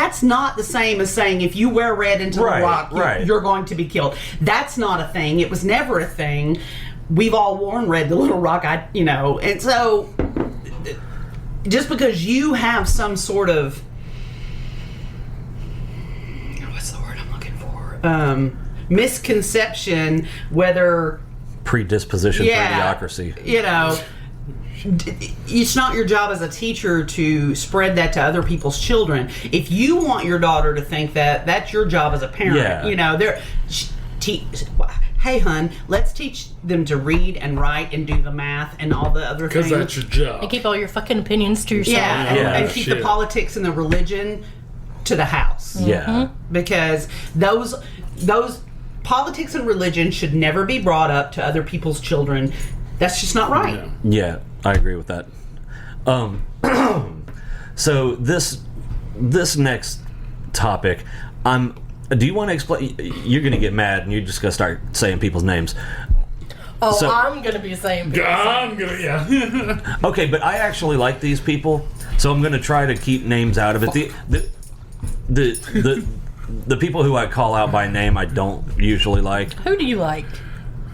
that's not the same as saying if you wear red into Little Rock, you're going to be killed. That's not a thing. It was never a thing. We've all worn red to Little Rock, and so just because you have some sort of, what's the word I'm looking for? Misconception, whether predisposition for idiocracy. It's not your job as a teacher to spread that to other people's children. If you want your daughter to think that, that's your job as a parent. Hey, hun, let's teach them to read and write and do the math and all the other things. Because that's your job. And keep all your fucking opinions to yourself. And keep the politics and the religion to the house. Yeah. Because those politics and religion should never be brought up to other people's children. That's just not right. Yeah, I agree with that. So this next topic, do you want to explain? You're going to get mad and you're just going to start saying people's names. Oh, so, I'm going to be saying people's names. Okay, but I actually like these people, so I'm going to try to keep names out of it. The people who I call out by name, I don't usually like. Who do you like?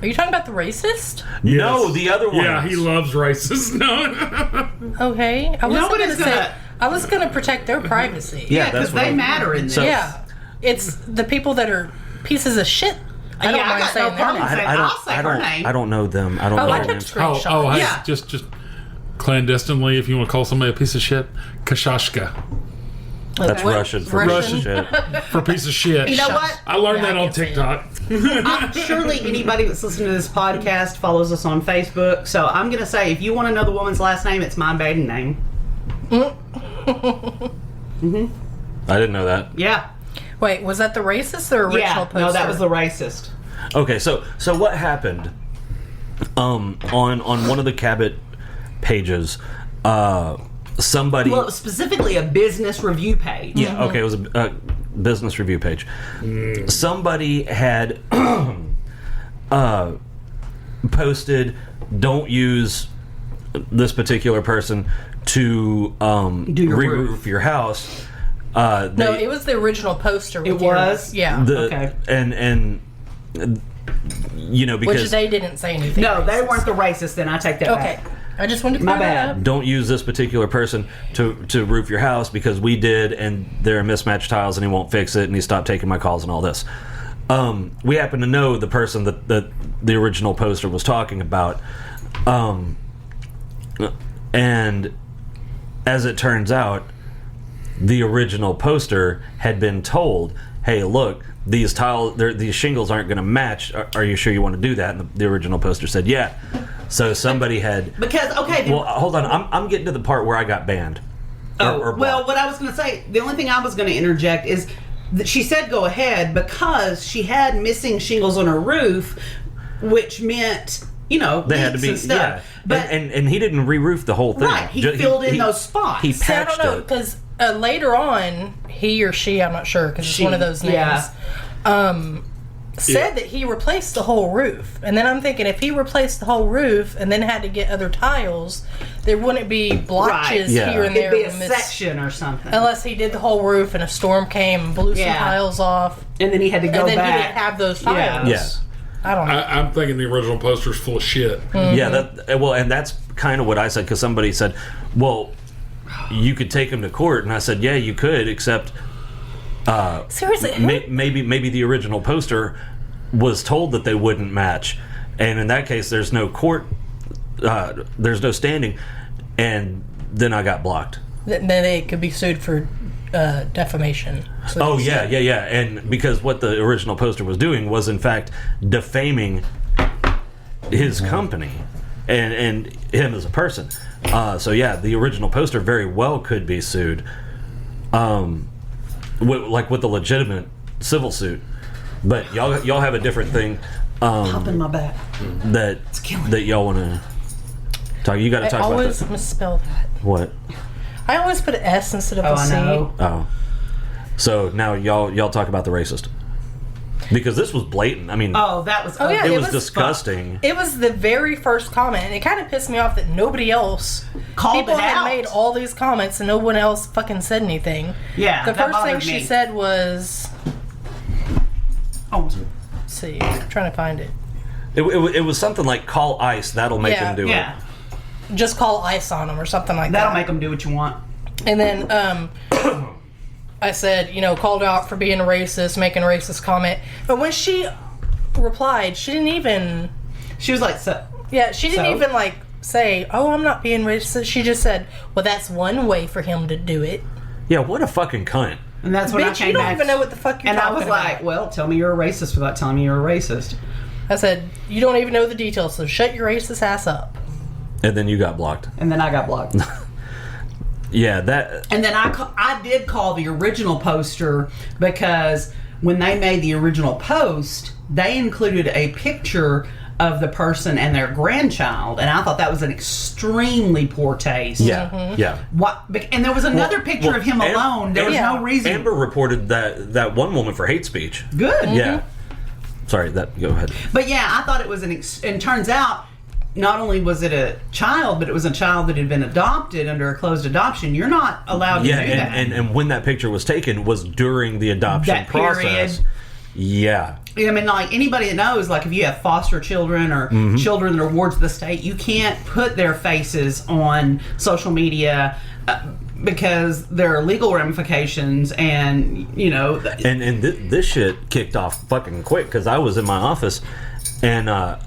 Are you talking about the racist? Yes. No, the other one. Yeah, he loves racists. No. Okay. I was going to protect their privacy. Yeah, because they matter in this. So, yeah. It's the people that are pieces of shit. I don't mind saying their names. I'll say her name. I don't know them. I don't know their names. Just clandestinely, if you want to call somebody a piece of shit, Kashashka. That's Russian for piece of shit. For piece of shit. You know what? I learned that on TikTok. Surely anybody that's listening to this podcast follows us on Facebook. So I'm going to say, if you want to know the woman's last name, it's my maiden name. Mm-hmm. I didn't know that. Yeah. Wait, was that the racist or original poster? No, that was the racist. Okay, so what happened? On one of the Cabot pages, somebody... Well, specifically a business review page. Yeah, okay, it was a business review page. Somebody had posted, don't use this particular person to re-roof your house. No, it was the original poster. It was? Yeah. Okay. And because... Which they didn't say anything. No, they weren't the racist, then I take that back. I just wanted to clear that up. Don't use this particular person to roof your house because we did, and there are mismatched tiles, and he won't fix it, and he stopped taking my calls and all this. We happen to know the person that the original poster was talking about. And as it turns out, the original poster had been told, hey, look, these shingles aren't going to match. Are you sure you want to do that? And the original poster said, yeah. So somebody had... Well, hold on. I'm getting to the part where I got banned. Well, what I was going to say, the only thing I was going to interject is that she said go ahead because she had missing shingles on her roof, which meant... they had to be, stuff. Yeah. But and he didn't re-roof the whole thing. Right, he filled in those spots. He patched I don't know, because later on, he or she, I'm not sure, because it's one of those names, said that he replaced the whole roof. And then I'm thinking, if he replaced the whole roof and then had to get other tiles, there wouldn't be blotches here and there. It'd be a section or something. Unless he did the whole roof and a storm came and blew some tiles off. And then he had to go back. And then he didn't have those tiles. Yeah. I don't know. I'm thinking the original poster's full of shit. Mm-hmm. Yeah, and that's kind of what I said, because somebody said, well, you could take him to court, and I said, yeah, you could, except seriously, maybe the original poster was told that they wouldn't match, and in that case, there's no court, there's no standing, and then I got blocked. Then they could be sued for defamation. So and because what the original poster was doing was in fact defaming his company and him as a person. The original poster very well could be sued, with a legitimate civil suit. But y'all have a different thing. Popping my back. That y'all want to talk. You got to talk about that. I always misspell that. What? I always put an S instead of a C. I know. Oh. So now y'all talk about the racist. Because this was blatant. I mean, it was disgusting. It was the very first comment, and it kind of pissed me off that nobody else people had made all these comments and no one else fucking said anything. Yeah, the first thing she said was, let's see, I'm trying to find it. It was something like call ICE. That'll make him do it. Just call ICE on him or something like that. That'll make them do what you want. And then I said, called out for being a racist, making a racist comment. But when she replied, she didn't even... She was like, so... Yeah, she didn't even, like, say, I'm not being racist. She just said, well, that's one way for him to do it. Yeah, what a fucking cunt. And that's when I came you don't back. even know what the fuck you're talking about. And I was like, well, tell me you're a racist without telling me you're a racist. I said, you don't even know the details, so shut your racist ass up. And then you got blocked. And then I got blocked. Yeah, that... And then I did call the original poster because when they made the original post, they included a picture of the person and their grandchild, and I thought that was an extremely poor taste. Yeah, yeah. And there was another picture of him alone. There was no reason. Amber reported that one woman for hate speech. Good. Mm-hmm. Yeah. Sorry, go ahead. But yeah, I thought it was and turns out, not only was it a child, but it was a child that had been adopted under a closed adoption. You're not allowed to do that. And when that picture was taken was during the adoption process. Period. Yeah. I mean, like, anybody that knows, like, if you have foster children or children that are wards of the state, you can't put their faces on social media because there are legal ramifications and, And this shit kicked off fucking quick because I was in my office and I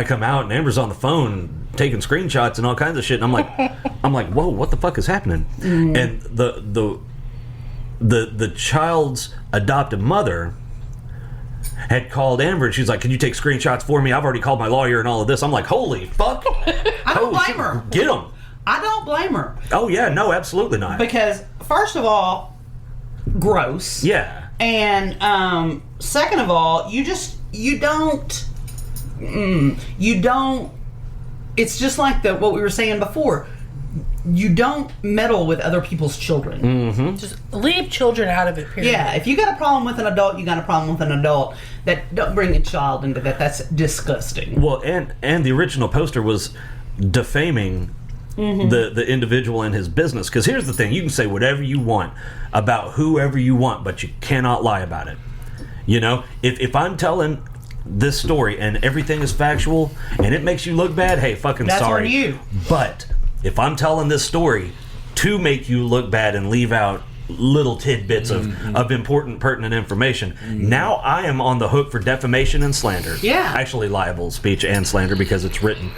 come out and Amber's on the phone taking screenshots and all kinds of shit, and I'm like, whoa, what the fuck is happening? And the child's adopted mother had called Amber and she's like, can you take screenshots for me? I've already called my lawyer and all of this. I'm like, holy fuck. I don't blame her. Get him. I don't blame her. Oh yeah, no, absolutely not. Because first of all, gross. Yeah. And second of all, you don't it's just like what we were saying before. You don't meddle with other people's children. Mm-hmm. Just leave children out of it, period. Yeah, if you got a problem with an adult, you got a problem with an adult. Don't bring a child into that. That's disgusting. Well, and the original poster was defaming the individual and his business. Because here's the thing. You can say whatever you want about whoever you want, but you cannot lie about it. If I'm telling this story and everything is factual and it makes you look bad, hey, fucking that's sorry. on you. But if I'm telling this story to make you look bad and leave out little tidbits of important, pertinent information, now I am on the hook for defamation and slander. Yeah. Actually, libel, speech, and slander because it's written.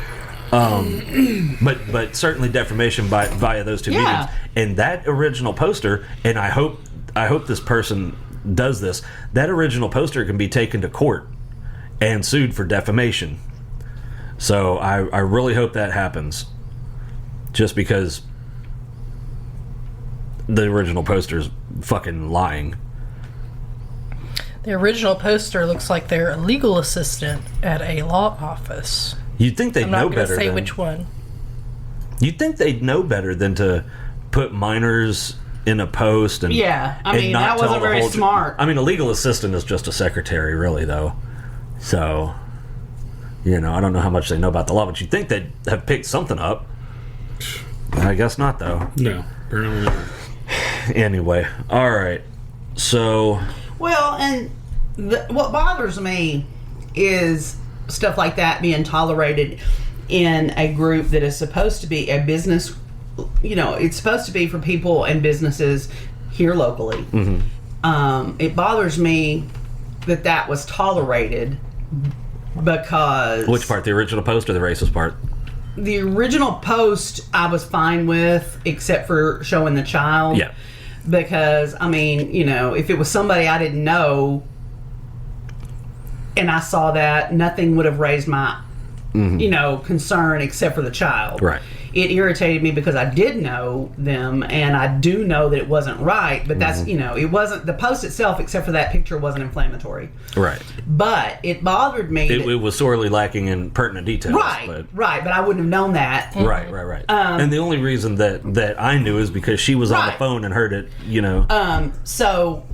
But certainly defamation via those two mediums. And that original poster, and I hope this person does this, that original poster can be taken to court and sued for defamation. So I really hope that happens. Just because the original poster is fucking lying. The original poster looks like they're a legal assistant at a law office. You'd think they'd know better. I'm not going to say which one. You'd think they'd know better than to put minors in a post and that wasn't very smart. I mean, a legal assistant is just a secretary, really, though. So, I don't know how much they know about the law, but you'd think they'd have picked something up. I guess not, though. No, apparently not. Anyway, all right. So, well, and what bothers me is stuff like that being tolerated in a group that is supposed to be a business. It's supposed to be for people and businesses here locally. It bothers me that was tolerated because... Which part? The original post or the racist part? The original post I was fine with, except for showing the child. Yeah. Because, if it was somebody I didn't know and I saw that, nothing would have raised my, concern except for the child. Right. It irritated me because I did know them and I do know that it wasn't right, but that's, it wasn't, the post itself, except for that picture, wasn't inflammatory. Right. But it bothered me. It was sorely lacking in pertinent details. Right, but I wouldn't have known that. Right. And the only reason that I knew is because she was on the phone and heard it, So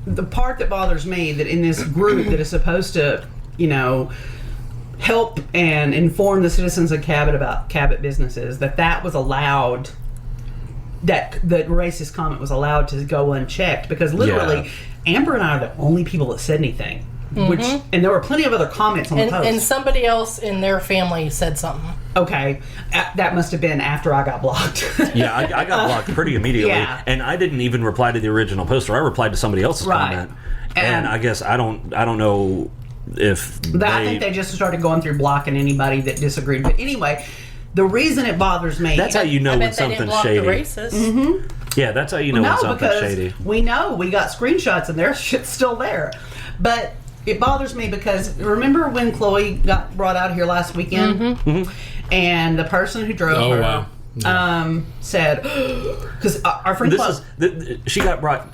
the part that bothers me, that in this group that is supposed to, help and inform the citizens of Cabot about Cabot businesses, that was allowed, that the racist comment was allowed to go unchecked, because literally Amber and I are the only people that said anything. And there were plenty of other comments on the post. And somebody else in their family said something. Okay. That must have been after I got blocked. Yeah, I got blocked pretty immediately. Yeah. And I didn't even reply to the original poster. I replied to somebody else's comment. And I guess I don't know if I think they just started going through blocking anybody that disagreed. But anyway, the reason it bothers me... That's how you know when something's shady. The racists. Yeah, that's how you know when something's shady. We know. We got screenshots and their shit's still there. But it bothers me because, remember when Chloe got brought out here last weekend? And the person who drove her... said, because our friend she got brought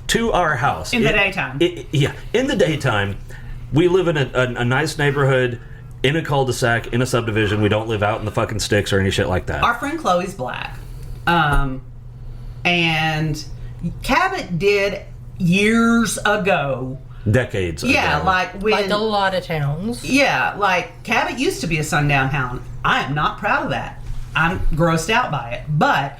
to our house in the daytime. In the daytime. We live in a nice neighborhood, in a cul-de-sac, in a subdivision. We don't live out in the fucking sticks or any shit like that. Our friend Chloe's black, and Cabot did years ago. Decades ago. Yeah, like a lot of towns. Yeah, like Cabot used to be a sundown town. I am not proud of that. I'm grossed out by it. But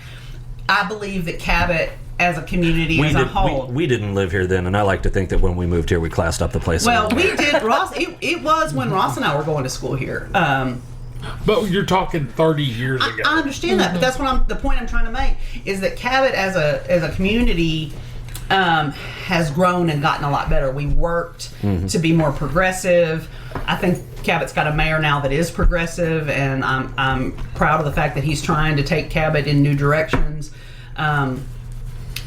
I believe that Cabot, as a community, as a whole... We didn't live here then, and I like to think that when we moved here, we classed up the place. Well, we did. Ross, it was when Ross and I were going to school here. But you're talking 30 years ago. I understand that, but that's what the point I'm trying to make is that Cabot, as a community, has grown and gotten a lot better. We worked to be more progressive. I think Cabot's got a mayor now that is progressive, and I'm proud of the fact that he's trying to take Cabot in new directions.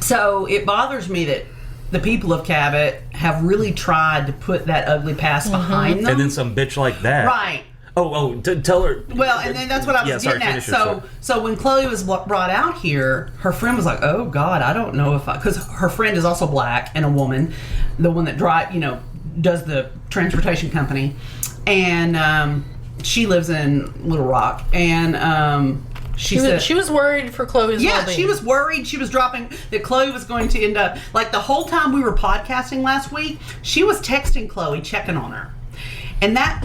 So it bothers me that the people of Cabot have really tried to put that ugly past behind them. And then some bitch like that. Right. Tell her. Well, and then that's what I was getting at. So when Chloe was brought out here, her friend was like, "Oh God, I don't know if I," because her friend is also black and a woman, the one that does the transportation company, and she lives in Little Rock, and she said she was worried for Chloe's well-being. Yeah, she was worried. She was dropping that Chloe was going to end up, like, the whole time we were podcasting last week, she was texting Chloe, checking on her, and that.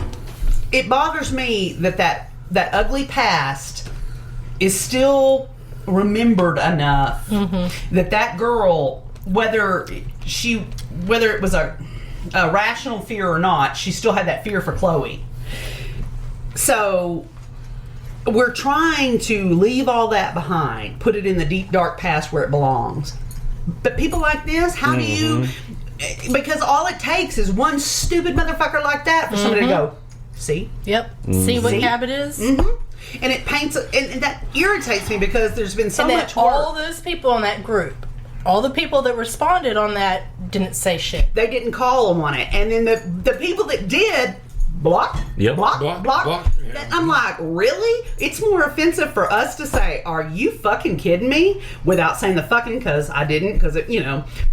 It bothers me that ugly past is still remembered enough that girl, whether it was a rational fear or not, she still had that fear for Chloe. So we're trying to leave all that behind, put it in the deep dark past where it belongs. But people like this, how do you? Because all it takes is one stupid motherfucker like that for somebody to go, see? Yep. See what Cabot is? And it paints, and that irritates me because there's been so much work. All those people in that group, all the people that responded on that didn't say shit. They didn't call them on it. And then the people that did, block. I'm like, really? It's more offensive for us to say, are you fucking kidding me? Without saying the fucking, because I didn't, because it,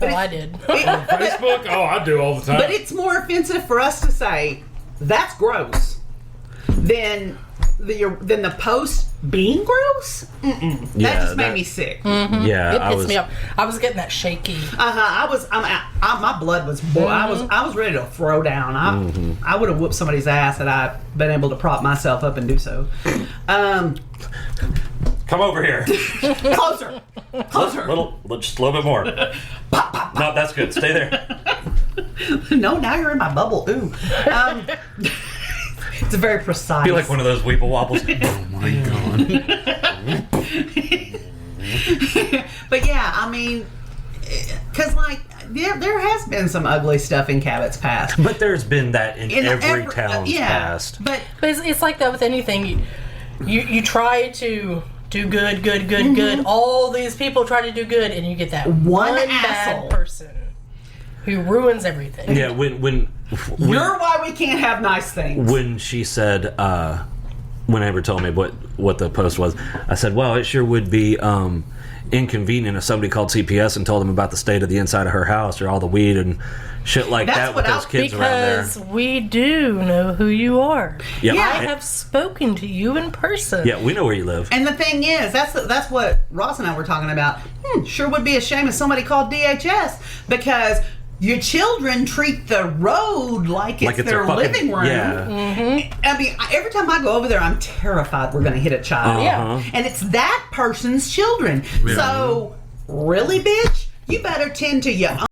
But I did. On Facebook? I do all the time. But it's more offensive for us to say, that's gross, than the post being gross. That just made me sick. Yeah, it pissed me off. I was getting that shaky. My blood was boiling. I was ready to throw down. I would have whooped somebody's ass had I been able to prop myself up and do so. Come over here. Closer. Just a little bit more. Pop, pop, pop. No, that's good. Stay there. No, now you're in my bubble. Ooh. It's a very precise. Be like one of those weeble wobbles. Oh my God. But yeah, I mean, because there has been some ugly stuff in Cabot's past. But there's been that in every town's past. But it's like that with anything. You try to do good. All these people try to do good, and you get that one bad person who ruins everything. Yeah, when you're why we can't have nice things. When she said, when Amber told me what the post was, I said, well, it sure would be inconvenient if somebody called CPS and told them about the state of the inside of her house or all the weed and shit like that with those kids around there. Because we do know who you are. Yep. Yeah, I have spoken to you in person. Yeah, we know where you live. And the thing is, that's what Ross and I were talking about. Sure would be a shame if somebody called DHS, because Your children treat the road like it's their living room. Yeah. I mean, every time I go over there, I'm terrified we're going to hit a child. Yeah. And it's that person's children. Yeah. So, really, bitch? You better tend to your own.